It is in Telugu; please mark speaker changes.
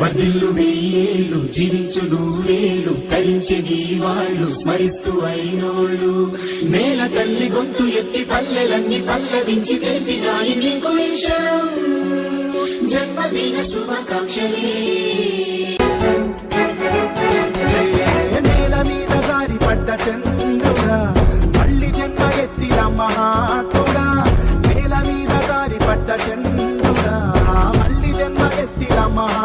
Speaker 1: వర్ధిల్లు వెయ్యేళ్ళు జీవించు నూరేళ్ళు తరించేది వాళ్ళు స్మరిస్తూ అయినోళ్ళు నేల తల్లి గొంతు ఎత్తి పల్లెలన్నీ పల్లవించి తెలిపినాయి నీకు విషయం జన్మదిన శుభాకాంక్షలే
Speaker 2: నేల మీద జారి పడ్డ చంద్రుడా మళ్ళీ జన్మ ఎత్తిన మహాత్ముడా నేల మీద జారి పడ్డ చంద్రుడా మళ్ళీ జన్మ ఎత్తిన మహా